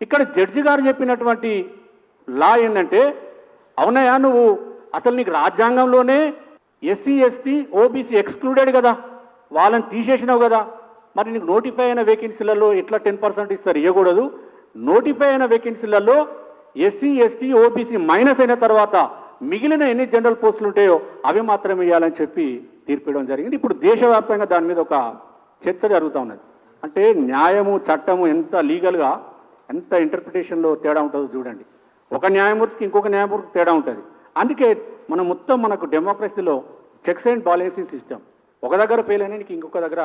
ఇక్కడ జడ్జి గారు చెప్పినటువంటి లా ఏంటంటే, అవునయా నువ్వు అసలు నీకు రాజ్యాంగంలోనే ఎస్సీ ఎస్టీ ఓబీసీ ఎక్స్క్లూడెడ్ కదా, వాళ్ళని తీసేసినావు కదా, మరి నీకు నోటిఫై అయిన వేకెన్సీలలో ఎట్లా 10% ఇస్తారు? ఇవ్వకూడదు. నోటిఫై అయిన వేకెన్సీలలో ఎస్సీ ఎస్టీ ఓబీసీ మైనస్ అయిన తర్వాత మిగిలిన ఎన్ని జనరల్ పోస్టులు ఉంటాయో అవి మాత్రమే ఇవ్వాలని చెప్పి తీర్పివ్వడం జరిగింది. ఇప్పుడు దేశవ్యాప్తంగా దాని మీద ఒక చర్చ జరుగుతూ ఉన్నది. అంటే న్యాయము చట్టము ఎంత లీగల్గా ఎంత ఇంటర్ప్రిటేషన్లో తేడా ఉంటుందో చూడండి. ఒక న్యాయమూర్తికి ఇంకొక న్యాయమూర్తికి తేడా ఉంటుంది. అందుకే మనం మొత్తం మనకు డెమోక్రసీలో చెక్స్ అండ్ బాలెన్సింగ్ సిస్టమ్, ఒక దగ్గర ఫెయిల్ అయినానికి ఇంకొక దగ్గర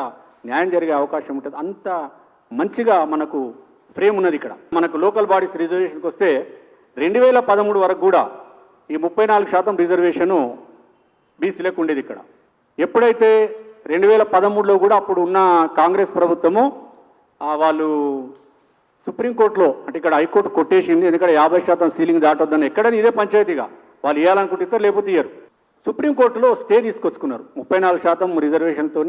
న్యాయం జరిగే అవకాశం ఉంటుంది. అంత మంచిగా మనకు ఫ్రేమ్ ఉన్నది ఇక్కడ. మనకు లోకల్ బాడీస్ రిజర్వేషన్కి వస్తే 2013 వరకు కూడా ఈ 34% రిజర్వేషను బీసీలకు ఉండేది ఇక్కడ. ఎప్పుడైతే 2013లో కూడా అప్పుడు ఉన్న కాంగ్రెస్ ప్రభుత్వము వాళ్ళు సుప్రీంకోర్టులో, అంటే ఇక్కడ హైకోర్టు కొట్టేసింది, ఎందుకంటే 50% సీలింగ్ దాటొద్దని. ఎక్కడని ఇదే పంచాయతీగా వాళ్ళు ఇవ్వాలనుకుంటే లేకపోతే ఇయ్యరు. సుప్రీంకోర్టులో స్టే తీసుకొచ్చుకున్నారు 34% రిజర్వేషన్తో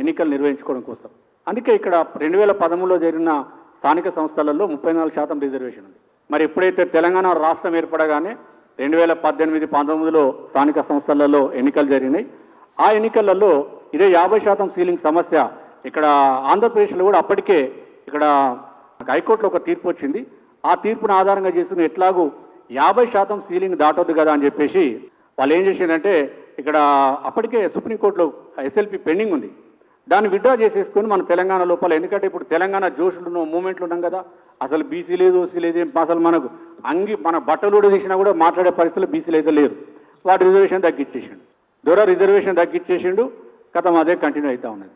ఎన్నికలు నిర్వహించుకోవడం కోసం. అందుకే ఇక్కడ 2013లో జరిగిన స్థానిక సంస్థలలో 34% రిజర్వేషన్ ఉంది. మరి ఎప్పుడైతే తెలంగాణ రాష్ట్రం ఏర్పడగానే 2018-19లో స్థానిక సంస్థలలో ఎన్నికలు జరిగినాయి. ఆ ఎన్నికలలో ఇదే 50% సీలింగ్ సమస్య ఇక్కడ ఆంధ్రప్రదేశ్లో కూడా అప్పటికే ఇక్కడ హైకోర్టులో ఒక తీర్పు వచ్చింది. ఆ తీర్పును ఆధారంగా చేసుకుని ఎట్లాగూ 50% సీలింగ్ దాటొద్దు కదా అని చెప్పేసి వాళ్ళు ఏం చేసిందంటే, ఇక్కడ అప్పటికే సుప్రీంకోర్టులో ఎస్ఎల్పి పెండింగ్ ఉంది, దాన్ని విత్డ్రా చేసేసుకొని మన తెలంగాణ లోపల, ఎందుకంటే ఇప్పుడు తెలంగాణ జోషులు మూమెంట్లు ఉన్నాం కదా, అసలు బీసీ లేదు ఓసీ లేదు, అసలు మనకు మన బట్టలు కూడా తీసినా కూడా మాట్లాడే పరిస్థితులు బీసీలు అయితే లేరు. వాటి రిజర్వేషన్ తగ్గించేసిండు, రిజర్వేషన్ తగ్గించేసిండు, కథం అదే కంటిన్యూ అవుతా ఉన్నది.